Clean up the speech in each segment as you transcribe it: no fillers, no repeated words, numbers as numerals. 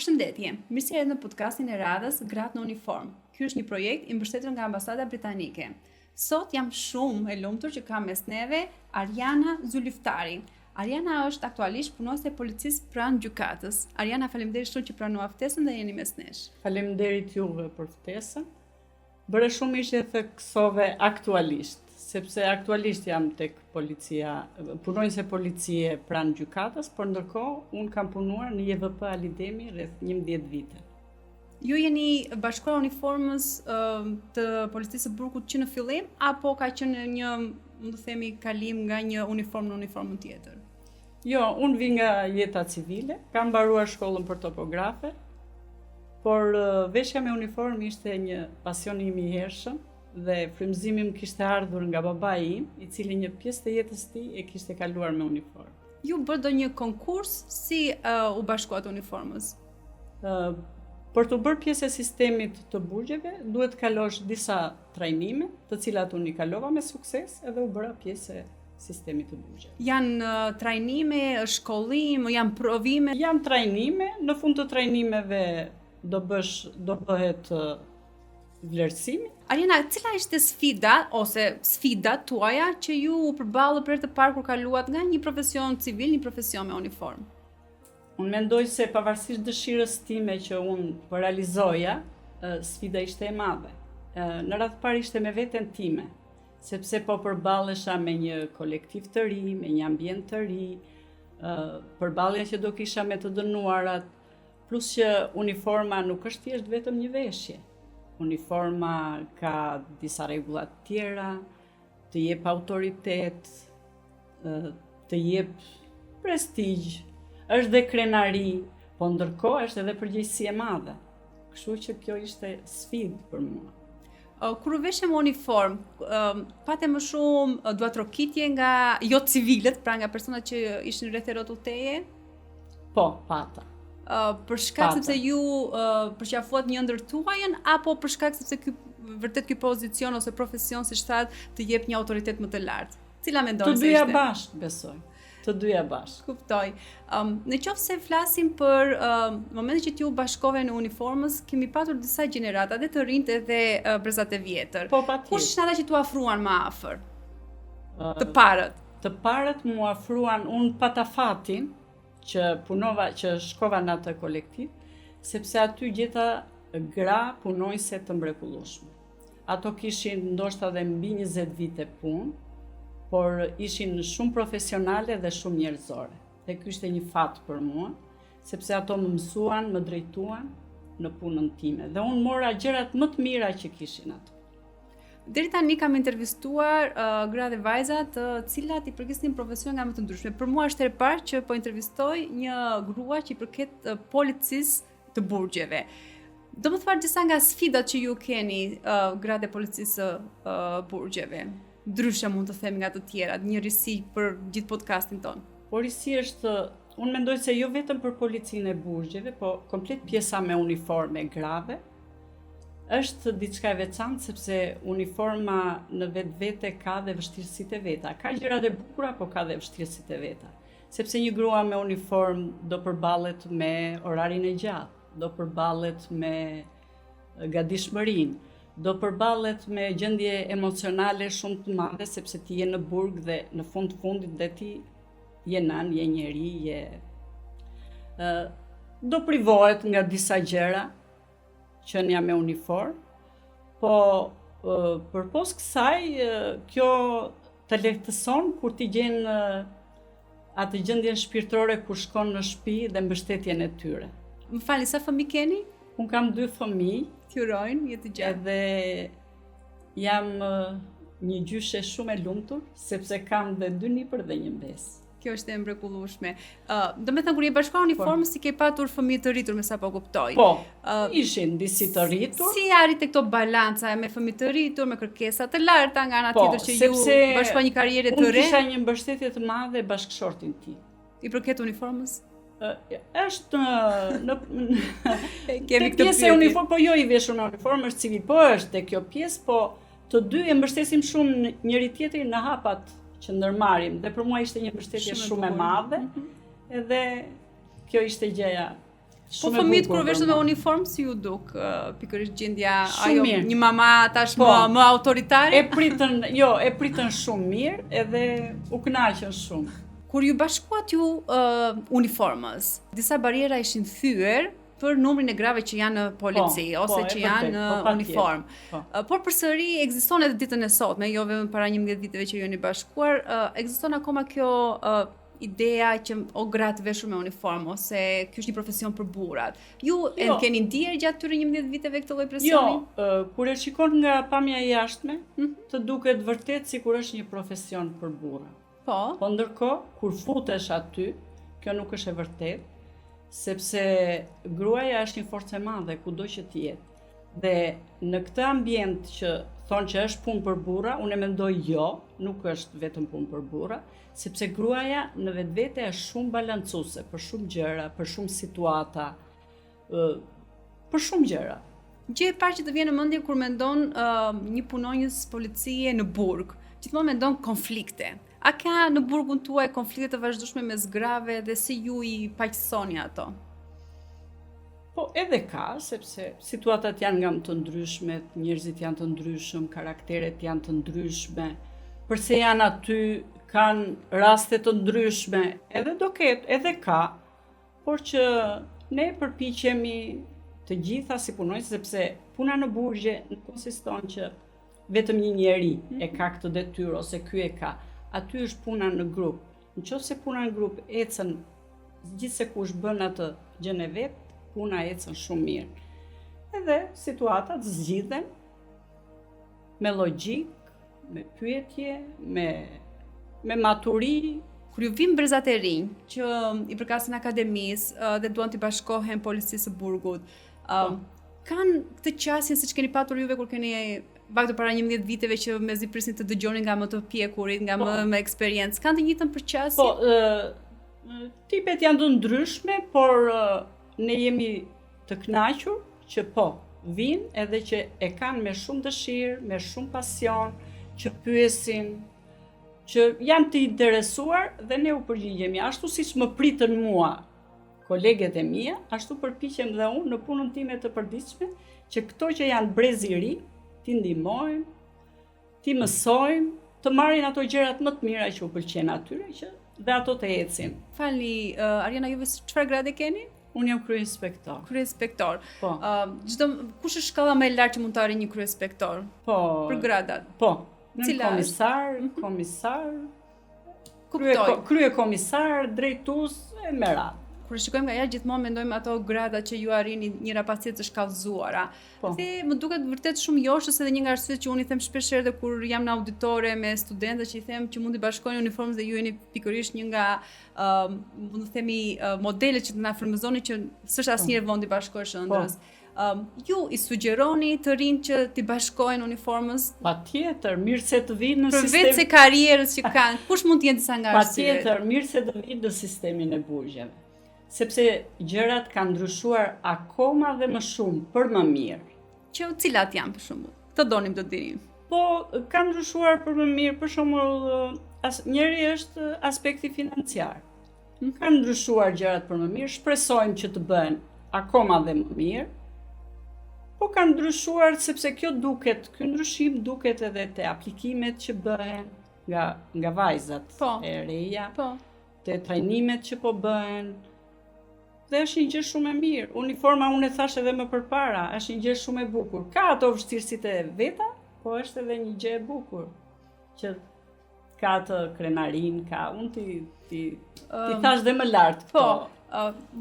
Përshëndetje, mirë se erdhët në podcastin e radhës Gratë në Uniform. Ky është një projekt i mbështetur nga Ambasada Britanike. Sot jam shumë e lumtur që kam mes neve Ariana Zuliftari. Ariana është aktualisht punonjëse e policisë pranë gjykatës. Ariana, faleminderit shumë që pranua ftesën dhe jeni mes nesh. Faleminderit juve për ftesën. Bëre shumë mirë që theksove aktualisht, sepse aktualisht jam tek policia, punonjëse policie pranë gjykatës, por ndërkohë unë kam punuar në JVP Alidemi rreth 11 vite. Ju jeni bashkuar uniformës të policisë së Burgut që në fillim, apo ka qenë një, më të themi, kalim nga një uniformë në uniformën tjetër? Jo, unë vi nga jeta civile, kam mbaruar shkollën për topografe, por veshja me uniformë ishte një pasion im i hershëm dhe frymëzimi më kishte ardhur nga babai im, i cili një pjesë të jetës tij e kishte kaluar me uniformë. Ju bërë do një konkurs si u bashkuat uniformës? Për të bërë pjesë e sistemit të burgjeve, duhet kalosh disa trajnime, të cilat unë i kalova me sukses edhe u bëra pjesë e sistemit të burgjeve. Janë trajnime, shkollim, janë provime? Janë trajnime, në fund të trajnimeve do bëhet vlerësimi. Ariana, cila ishte sfida ose sfidat tuaja që ju u përballë për të parë kur kaluat nga një profesion civil, një profesion me uniformë? Unë mendoj se pavarësisht dëshirës time që unë po realizoja, sfida ishte e madhe. Në radhë parë ishte me veten time, sepse po përballesha me një kolektiv të ri, me një ambient të ri, përballja që do kisha me të dënuarat, plus që uniforma nuk është thjesht vetëm një veshje. Uniforma ka disa rregulla të tjera, të jep autoritet, të jep prestigj, është dhe krenari, po ndërkohë është edhe përgjegjësi e madhe. Kështu që kjo ishte sfidë për mua. Kur u veshe me uniformë, pate më shumë duatrokitje nga jo civilët, pra nga personat që ishin rreth e rrotull teje? Po, pata. Për shkak sepse ju përqafuat një ndër tuajën, apo për shkak sepse vërtet ky pozicion ose profesion si shtat të jep një autoritet më të lartë? Cila mendoni se ishte? Të dyja bashkë, besoj. Të dyja bashkë. Kuptoj. Në qoftë se flasim për momentin që ti u bashkove në uniformës, kemi patur disa gjenerata, dhe të rinjtë edhe brezat e vjetër. Po, patjetër. Kush ishin ata që tu afruan më afër? Të parët. Të parët mu afruan, unë pata fatin që shkova në atë kolektiv, sepse aty gjeta gra punonjëse të mrekullueshme. Ato kishin ndoshta edhe mbi 20 vite punë, por ishin shumë profesionale dhe shumë njerëzore. Dhe ky ishte një fat për mua, sepse ato më mësuan, më drejtuan në punën time. Dhe unë mora gjërat më të mira që kishin ato. Deri tani kam intervistuar gra dhe vajza të cilat i përkisin profesion nga më të ndryshme. Për mua është e parë që po intervistoj një grua që i përket policisë të burgjeve. Do më thënë disa nga sfidat që ju keni gratë e policisë burgjeve. Ndryshe mund të themi nga të tjerat, një risi për gjithë podcastin tonë. Po risi është, unë mendoj se jo vetëm për policinë e burgjeve, po komplet pjesa me uniforme grave, është diçka e veçantë sepse uniforma në vetvete ka dhe vështirësitë e veta. Ka gjërat e bukura, po ka dhe vështirësitë e veta. Sepse një grua me uniformë do përballet me orarin e gjatë, do përballet me gatishmërinë, do përballet me gjendje emocionale shumë të madhe, sepse ti je në burg dhe në fundit dhe ti je nan, je njeri, do privohet nga disa gjëra, qenia me uniform, po përpos kësaj, kjo të lehtëson kur ti gjen atë gjendjen shpirtërore kur shkon në shtëpi dhe mbështetjen e tyre. Më falni, sa fëmijë keni? Unë kam 2 fëmijë. Qyrojnë, jetë gjatë. Edhe jam një gjyshe shumë e lumtur, sepse kam dhe 2 nipër dhe 1 mbesë. Kjo është e mrekullueshme. Do me thënë, kur je bashkuar uniformës, si ke patur fëmijë të rritur, me sa po kuptoj. Po, ishin disi të rritur. Si arrite këto balanca me fëmijë të rritur, me kërkesa të larta nga ana tjetër që ju bashkua një karrierë të re? Unë kisha një mbështetje të madhe bashkëshortin tim. I përket uniformës? Është kemi këtë pjesë e uniformë, po jo i veshur me uniformë, është civil, po është te kjo pjesë, po të dy e mbështesim shumë njëri tjetrin në hapat që ndërmarrim, dhe për mua ishte një mbështetje shumë e madhe, edhe kjo ishte gjëja Po fëmijët kur veshën me uniformë si ju duk, pikërisht gjendja ajo mirë. një mama tash më autoritare? E pritën shumë mirë edhe u kënaqën shumë. Kur ju bashkuat ju uniformës, disa bariera ishin thyer për numrin e grave që janë në polici ose që janë në uniformë. Por përsëri ekziston edhe ditën e sotme, jo vetëm para 11 viteve që jeni bashkuar, ekziston akoma kjo ideja që o gratë veshur me uniformë ose ky është një profesion për burrat. Ju keni ndier gjatë këtyre 11 viteve këtë lloj presioni? Jo, kur e shikon nga pamja e jashtme, të duket vërtet sikur është një profesion për burra. Po ndërkohë, kur futesh aty, kjo nuk është e vërtetë, sepse gruaja është një forcë e madhe kudo që të jetë. Dhe në këtë ambient që thonë që është punë për burra, unë e mendoj jo, nuk është vetëm punë për burra, sepse gruaja në vetvete është shumë balancuese për shumë gjëra, për shumë situata, për shumë gjëra. Gjë e parë që të vjen në mendje kur mendon një punonjës policie në burg, gjithmonë mendon konflikte. A ka në burgun tuaj konflikte të vazhdueshme mes grave dhe si ju i paqësoni ato? Po edhe ka, sepse situatat janë nga më të ndryshmet, njerëzit janë të ndryshëm, karakteret janë të ndryshme, përse janë aty, kanë raste të ndryshme, edhe do ketë, edhe ka, por që ne përpiqemi të gjitha si punojnë, sepse puna në burgje nuk konsiston që vetëm një njeri e ka këtë detyrë ose ky e ka. Aty është puna në grup. Nëse puna në grup ecën gjithsekush bën atë gjën e vet, puna ecën shumë mirë. Edhe situatat zgjidhen me logjik, me pyetje, me maturi. Kur ju vin brezat e rinj që i përkasin akademisë dhe duan të bashkohen policisë së burgut, kanë këtë qasjen siç keni patur juve kur keni vajtur para 11 viteve që mezi prisnin të dëgjonin nga më të pjekurit, nga më me eksperiencë. Kanë të njëjtën përqasje? Po, tipet janë të ndryshme, por ne jemi të kënaqur që vinë edhe që e kanë me shumë dëshirë, me shumë pasion, që pyesin, që janë të interesuar dhe ne u përgjigjemi. Ashtu siç më pritën mua koleget e mia, ashtu përpiqem dhe unë në punën time të përditshme që këto që janë brez i ri, ti ndihmojmë, ti mësojmë, të marrin ato gjërat më të mira që u pëlqejnë atyre që dhe ato të ecin. Falni, Ariana, juve çfarë grade keni? Unë jam kryeinspektor. Kryeinspektor. Po. Kush është shkalla më e lartë që mund të arrijë një kryeinspektor? Po. Për gradat. Po. Komisar, kryekomisar, drejtues e merat. Kur shikojmë nga jashtë gjithmonë mendojmë ato grada që ju arrini një rapacet të shkallëzuara. Dhe më duket vërtet shumë joshës edhe një nga arsyet që unë i them shpesh herë kur jam në auditore me studentë që i them që mund të bashkojnë uniformën dhe ju jeni pikërisht një nga mund të themi modelet që të na frymëzoni që s'është asnjëherë vondi bashkohesh ëndrës. Ju i sugjeroni të rinë që t'i bashkojnë uniformës? Patjetër, mirë se të vinë në sistem. Përveç se karrierës që kanë, kush mund të jenë disa nga arsyet? Patjetër, mirë se të vinë në sistemin e burgjeve. Sepse gjërat kanë ndryshuar akoma dhe më shumë për më mirë. Që cilat janë për shembull? Të donim të dinim. Po, kanë ndryshuar për më mirë, për shembull, njëri është aspekti financiar. Kanë ndryshuar gjërat për më mirë, shpresojmë që të bëhen akoma dhe më mirë. Po kanë ndryshuar sepse ky ndryshim duket edhe te aplikimet që bëhen nga vajzat e reja, te trajnimet që po bëhen. Dhe është një gjë shumë e mirë. Uniforma unë e thash edhe më përpara, është një gjë shumë e bukur. Ka ato vështirësitë e veta, po është edhe një gjë e bukur. Që ka të krenarin, unë ti thash dhe më lart këto.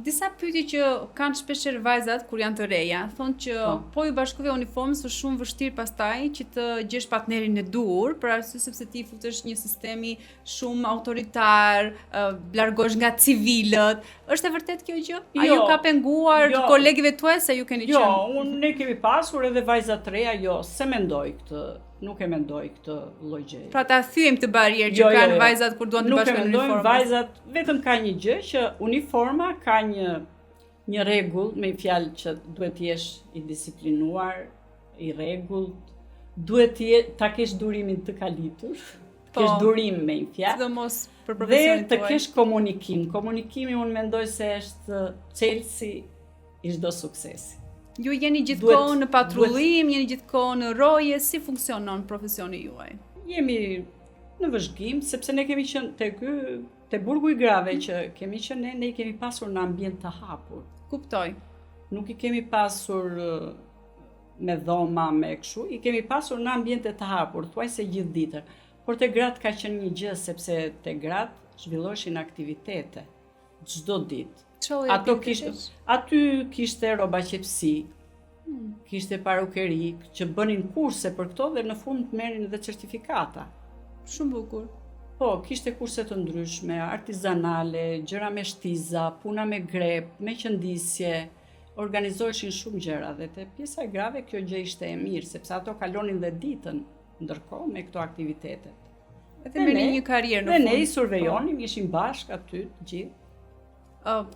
Disa pyetje që kanë shpeshherë vajzat kur janë të reja, thonë që po ju bashkove uniformës është shumë vështirë pastaj që të gjesh partnerin e duhur, për arsye sepse ti futesh një sistemi shumë autoritar, largosh nga civilët. Është e vërtet kjo gjë? A ju ka penguar kolegëve tuaj se ju keni qenë? Jo, ne kemi pasur edhe vajza të reja, se mendoj këtë. Nuk e mendoj këtë lloj gjëje. Pra ta thyem të barrierë që kanë vajzat kur duan të bashkohen uniformën. Nuk e mendoj vajzat, vetëm ka një gjë që uniforma ka një rregull, me fjalë që duhet të jesh i disiplinuar, i rregullt, duhet ta kesh durimin të kalitur, të kesh durim me fjalë. Sidomos për profesionin tuaj. Dhe të kesh komunikim. Komunikimi unë mendoj se është çelësi i çdo suksesi. Ju jeni gjithkohë në patrullim, jeni gjithkohë në roje, si funksionon profesioni juaj? Jemi në vëzhgim, sepse ne kemi qenë te burgu i grave që kemi qenë ne i kemi pasur në ambient të hapur. Kuptoj. Nuk i kemi pasur me dhoma, me kështu, i kemi pasur në ambiente të hapur, thuajse gjithë ditën. Por te gratë ka qenë një gjë, sepse te gratë zhvilloheshin aktivitete çdo ditë. Aty kishte rroba qepsi, kishte parukeri që bënin kurse për këto dhe në fund merrin edhe certifikata. Shumë bukur. Po, kishte kurse të ndryshme, artizanale, gjëra me shtiza, puna me grep, me qëndisje, organizoheshin shumë gjëra dhe te pjesa e grave kjo gjë ishte e mirë, sepse ato kalonin dhe ditën ndërkohë me këto aktivitetet. Edhe me një karrierë në fund. Dhe ne i survejonim, ishim bashkë aty të gjithë.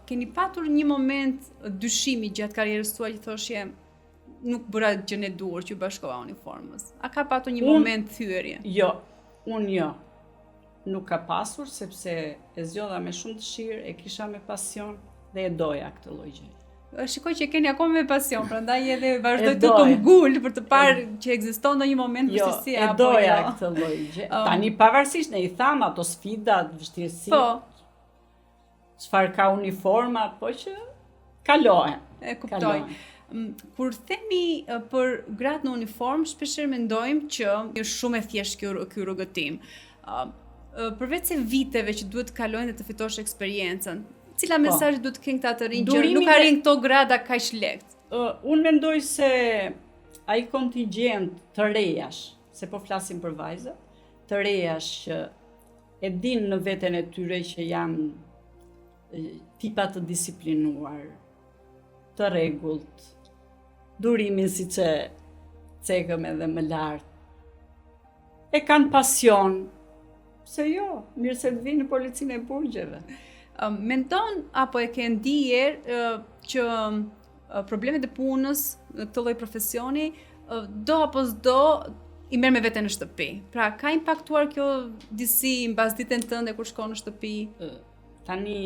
Keni patur një moment dyshimi gjatë karrierës tuaj që thoshje nuk bëra gjën e duhur që u bashkova uniformës? A ka patur një moment thyerje? Jo, unë jo. Nuk ka pasur, sepse e zgjodha me shumë dëshirë, e kisha me pasion dhe e doja këtë lloj gjë. Shikoj që keni akoma me pasion, prandaj edhe vazhdoj të këmbgul për të parë që ekziston ndonjë moment vështirësi apo jo. E doja këtë lloj gjë. Tani pavarësisht ne i tham ato sfidat, vështirësi. Çfarë ka uniforma, po që kalohen. E kuptoj. Kur themi për gratë në uniformë, shpeshherë mendojmë që është shumë e thjeshtë ky rrugëtim. Përveç se viteve që duhet të kalojnë dhe të fitosh eksperiencën, cila mesazh duhet të kenë këta të rinj që nuk arrin këto grada kaq lehtë? Unë mendoj se ai kontingjent të rejash, se po flasim për vajzat, të rejash që e din në veten e tyre që janë tipa të disiplinuar, të rregullt, durimin siç e cekëm edhe më lart. E kanë pasion. Pse jo? Mirë se të vinë në policinë e burgjeve. Mendon apo e ke ndier që problemet e punës në këtë lloj profesioni do apo s'do i merr me veten në shtëpi? Pra, ka impaktuar kjo disi mbas ditën tënde kur shkon në shtëpi? Tani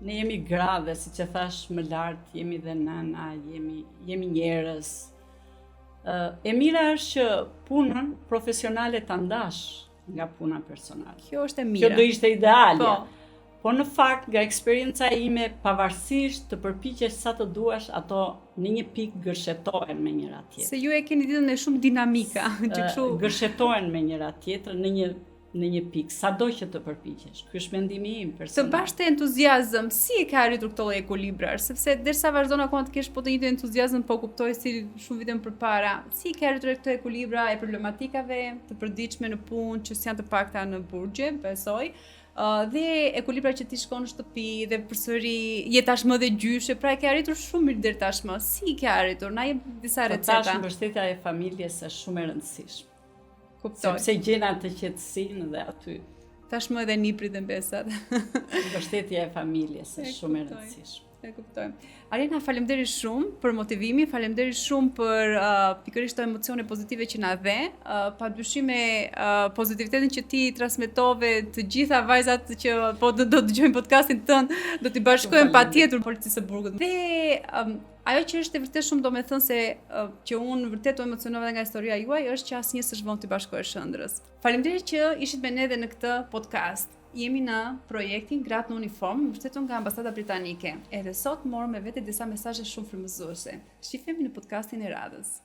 ne jemi gra dhe siç e thash më lart, jemi dhe nana, jemi njerëz. E mira është që punën profesionale ta ndash nga puna personale. Kjo është e mira. Kjo do ishte idealja. Po në fakt, nga eksperienca ime, pavarësisht të përpiqesh sa të duash, ato në një pikë gërshetohen me njëra tjetrën. Se ju e keni ditën e shumë dinamika, që kështu gërshetohen me njëra tjetrën në një pikë, sado që të përpiqesh. Ky është mendimi im personal. Të bashkë entuziazëm, si e ka arritur këtë lloj ekuilibrar? Sepse derisa vazhdon akoma të kesh po të njëjtin entuziazëm, po kuptoj si shumë vite më përpara. Si ke arritur këtë ekuilibra e problematikave të përditshme në punë që janë të pakta në burgje, besoj, dhe ekuilibra që ti shkon në shtëpi dhe përsëri je tashmë dhe gjyshe, pra e ke arritur shumë mirë deri tashmë. Si ke arritur? Na jep disa receta. Tash mbështetja e familjes është shumë e rëndësishme. Kuptoj. Sepse gjena të qetësinë dhe aty. Tashmë edhe niprit dhe mbesat. Mbështetja e familjes është shumë e rëndësishme. E kuptoj. Arena, faleminderit shumë për motivimin, faleminderit shumë për pikërisht ato emocione pozitive që na dhe, padyshim me pozitivitetin që ti transmetove të gjitha vajzat që po do dëgjojnë podcastin tënd, do t'i bashkojmë patjetër policisë së burgut. Dhe ajo që është e vërtet shumë domethënë se që unë vërtet u emocionova nga historia juaj është që asnjë s'është vonë t'i bashkohesh ëndrrës. Faleminderit që ishit me ne edhe në këtë podcast. Jemi në projektin Gratë në uniformë, mbështetur nga Ambasada Britanike. Edhe sot morëm me vete disa mesazhe shumë frymëzuese. Shihemi në podcastin e radhës.